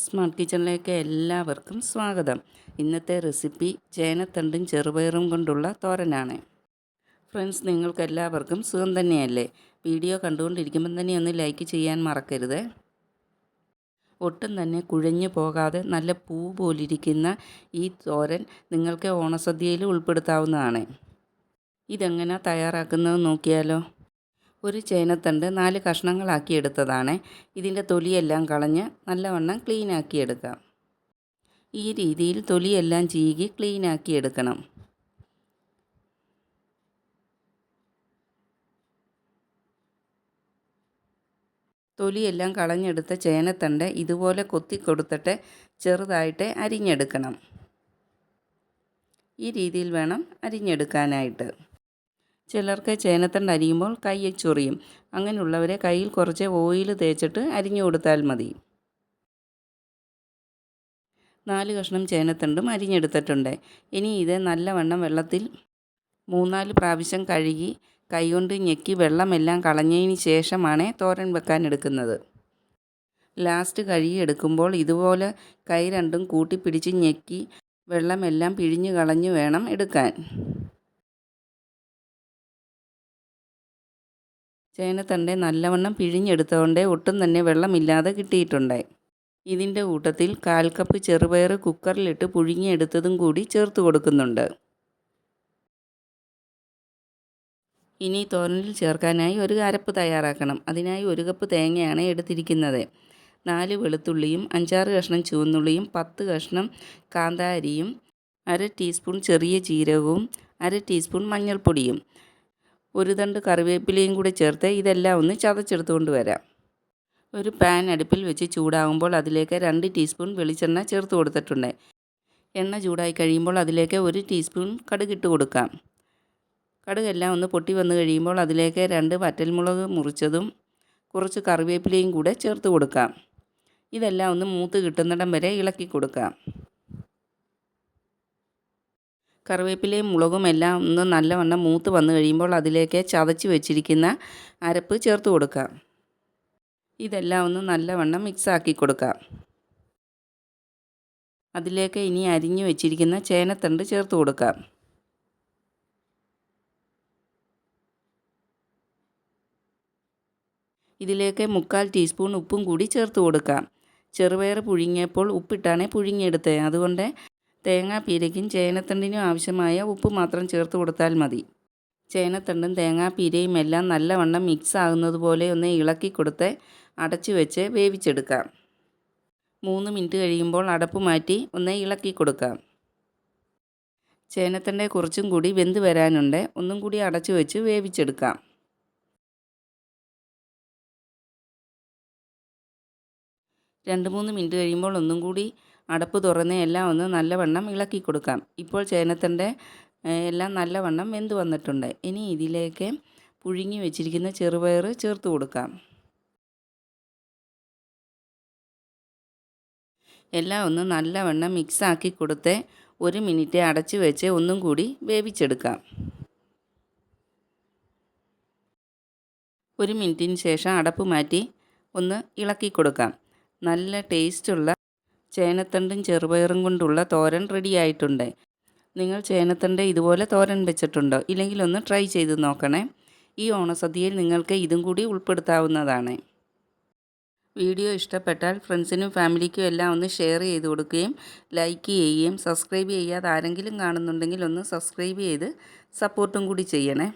Smart കിച്ചണിലേക്ക് എല്ലാവർക്കും സ്വാഗതം. ഇന്നത്തെ റെസിപ്പി ചേനത്തണ്ടും ചെറുപയറും കൊണ്ടുള്ള തോരനാണ്. ഫ്രണ്ട്സ്, നിങ്ങൾക്ക് എല്ലാവർക്കും സുഖം തന്നെയല്ലേ? വീഡിയോ കണ്ടുകൊണ്ടിരിക്കുമ്പം തന്നെ ഒന്ന് ലൈക്ക് ചെയ്യാൻ മറക്കരുത്. ഒട്ടും തന്നെ കുഴഞ്ഞു പോകാതെ നല്ല പൂ പോലിരിക്കുന്ന ഈ തോരൻ നിങ്ങൾക്ക് ഓണസദ്യയിൽ ഉൾപ്പെടുത്താവുന്നതാണ്. ഇതെങ്ങനെ തയ്യാറാക്കുന്നത് നോക്കിയാലോ? ഒരു ചേനത്തണ്ട് 4 കഷ്ണങ്ങളാക്കി എടുത്തതാണ്. ഇതിൻ്റെ തൊലിയെല്ലാം കളഞ്ഞ് നല്ലവണ്ണം ക്ലീനാക്കി എടുക്കാം. ഈ രീതിയിൽ തൊലിയെല്ലാം ചീകി ക്ലീനാക്കി എടുക്കണം. തൊലിയെല്ലാം കളഞ്ഞെടുത്ത ചേനത്തണ്ട് ഇതുപോലെ കൊത്തി കൊടുത്തിട്ട് ചെറുതായിട്ട് അരിഞ്ഞെടുക്കണം. ഈ രീതിയിൽ വേണം അരിഞ്ഞെടുക്കാനായിട്ട്. ചിലർക്ക് ചേനത്തണ്ട് അരിയുമ്പോൾ കൈ ചൊറിയും. അങ്ങനെയുള്ളവരെ കയ്യിൽ കുറച്ച് ഓയിൽ തേച്ചിട്ട് അരിഞ്ഞു കൊടുത്താൽ മതി. 4 കഷ്ണം ചേനത്തണ്ടും അരിഞ്ഞെടുത്തിട്ടുണ്ട്. ഇനി ഇത് നല്ലവണ്ണം വെള്ളത്തിൽ 3-4 പ്രാവശ്യം കഴുകി കൈകൊണ്ട് ഞെക്കി വെള്ളമെല്ലാം കളഞ്ഞതിന് ശേഷമാണ് തോരൻ വെക്കാൻ എടുക്കുന്നത്. ലാസ്റ്റ് കഴുകിയെടുക്കുമ്പോൾ ഇതുപോലെ കൈ രണ്ടും കൂട്ടിപ്പിടിച്ച് ഞെക്കി വെള്ളമെല്ലാം പിഴിഞ്ഞു കളഞ്ഞു വേണം എടുക്കാൻ. ചേനത്തണ്ട് നല്ലവണ്ണം പിഴിഞ്ഞെടുത്തുകൊണ്ട് ഒട്ടും തന്നെ വെള്ളമില്ലാതെ കിട്ടിയിട്ടുണ്ട്. ഇതിൻ്റെ കൂട്ടത്തിൽ 1/4 കപ്പ് ചെറുപയർ കുക്കറിലിട്ട് പുഴുങ്ങിയെടുത്തതും കൂടി ചേർത്ത് കൊടുക്കുന്നുണ്ട്. ഇനി തോരനിൽ ചേർക്കാനായി ഒരു അരപ്പ് തയ്യാറാക്കണം. അതിനായി 1 കപ്പ് തേങ്ങയാണ് എടുത്തിരിക്കുന്നത്. 4 വെളുത്തുള്ളിയും 5-6 കഷ്ണം ചുവന്നുള്ളിയും 10 കഷ്ണം കാന്താരിയും 1/2 ടീസ്പൂൺ ചെറിയ ജീരകവും 1/2 ടീസ്പൂൺ മഞ്ഞൾപ്പൊടിയും 1 തണ്ട് കറിവേപ്പിലയും കൂടി ചേർത്ത് ഇതെല്ലാം ഒന്ന് ചതച്ചെടുത്തുകൊണ്ട് വരാം. ഒരു പാൻ അടുപ്പിൽ വെച്ച് ചൂടാകുമ്പോൾ അതിലേക്ക് 2 ടീസ്പൂൺ വെളിച്ചെണ്ണ ചേർത്ത് കൊടുത്തിട്ടുണ്ട്. എണ്ണ ചൂടായി കഴിയുമ്പോൾ അതിലേക്ക് 1 ടീസ്പൂൺ കടുകിട്ട് കൊടുക്കാം. കടുകെല്ലാം ഒന്ന് പൊട്ടി വന്നു കഴിയുമ്പോൾ അതിലേക്ക് 2 വറ്റൽമുളക് മുറിച്ചതും കുറച്ച് കറിവേപ്പിലയും കൂടെ ചേർത്ത് കൊടുക്കാം. ഇതെല്ലാം ഒന്ന് മൂത്ത് കിട്ടുന്നിടം വരെ ഇളക്കി കൊടുക്കാം. കറിവേപ്പിലയും മുളകും എല്ലാം ഒന്ന് നല്ലവണ്ണം മൂത്ത് വന്നു കഴിയുമ്പോൾ അതിലേക്ക് ചതച്ച് വെച്ചിരിക്കുന്ന അരപ്പ് ചേർത്ത് കൊടുക്കാം. ഇതെല്ലാം ഒന്ന് നല്ലവണ്ണം മിക്സാക്കി കൊടുക്കാം. അതിലേക്ക് ഇനി അരിഞ്ഞു വെച്ചിരിക്കുന്ന ചേനത്തണ്ട് ചേർത്ത് കൊടുക്കാം. ഇതിലേക്ക് 1/4 ടീസ്പൂൺ ഉപ്പും കൂടി ചേർത്ത് കൊടുക്കാം. ചെറുപയർ പുഴുങ്ങിയപ്പോൾ ഉപ്പിട്ടാണ് പുഴുങ്ങിയെടുത്തത്. അതുകൊണ്ട് തേങ്ങാപ്പീരയ്ക്കും ചേനത്തണ്ടിനും ആവശ്യമായ ഉപ്പ് മാത്രം ചേർത്ത് കൊടുത്താൽ മതി. ചേനത്തണ്ടും തേങ്ങാപ്പീരയും എല്ലാം നല്ലവണ്ണം മിക്സ് ആകുന്നത് പോലെ ഒന്ന് ഇളക്കി കൊടുത്ത് അടച്ചു വെച്ച് വേവിച്ചെടുക്കാം. 3 മിനിറ്റ് കഴിയുമ്പോൾ അടപ്പ് മാറ്റി ഒന്ന് ഇളക്കി കൊടുക്കാം. ചേനത്തണ്ട് കുറച്ചും കൂടി വെന്ത് വരാനുണ്ട്. ഒന്നും കൂടി അടച്ചു വെച്ച് വേവിച്ചെടുക്കാം. 2-3 മിനിറ്റ് കഴിയുമ്പോൾ ഒന്നും കൂടി അടപ്പ് തുറന്ന് എല്ലാം ഒന്ന് നല്ലവണ്ണം ഇളക്കി കൊടുക്കാം. ഇപ്പോൾ ചേനത്തണ്ട് എല്ലാം നല്ലവണ്ണം വെന്ത് വന്നിട്ടുണ്ട്. ഇനി ഇതിലേക്ക് പുഴുങ്ങി വെച്ചിരിക്കുന്ന ചെറുപയർ ചേർത്ത് കൊടുക്കാം. എല്ലാം ഒന്ന് നല്ലവണ്ണം മിക്സാക്കി കൊടുത്ത് 1 മിനിറ്റ് അടച്ച് വെച്ച് ഒന്നും കൂടി വേവിച്ചെടുക്കാം. 1 മിനിറ്റിന് ശേഷം അടപ്പ് മാറ്റി ഒന്ന് ഇളക്കി കൊടുക്കാം. നല്ല ടേസ്റ്റുള്ള ചേനത്തണ്ടും ചെറുപയറും കൊണ്ടുള്ള തോരൻ റെഡിയായിട്ടുണ്ട്. നിങ്ങൾ ചേനത്തണ്ട് ഇതുപോലെ തോരൻ വെച്ചിട്ടുണ്ടോ? ഇല്ലെങ്കിൽ ഒന്ന് ട്രൈ ചെയ്ത് നോക്കണേ. ഈ ഓണസദ്യയിൽ നിങ്ങൾക്ക് ഇതും കൂടി ഉൾപ്പെടുത്താവുന്നതാണ്. വീഡിയോ ഇഷ്ടപ്പെട്ടാൽ ഫ്രണ്ട്സിനും ഫാമിലിക്കും എല്ലാം ഒന്ന് ഷെയർ ചെയ്ത് കൊടുക്കുകയും ലൈക്ക് ചെയ്യുകയും സബ്സ്ക്രൈബ് ചെയ്യാതെ ആരെങ്കിലും കാണുന്നുണ്ടെങ്കിൽ ഒന്ന് സബ്സ്ക്രൈബ് ചെയ്ത് സപ്പോർട്ടും കൂടി ചെയ്യണേ.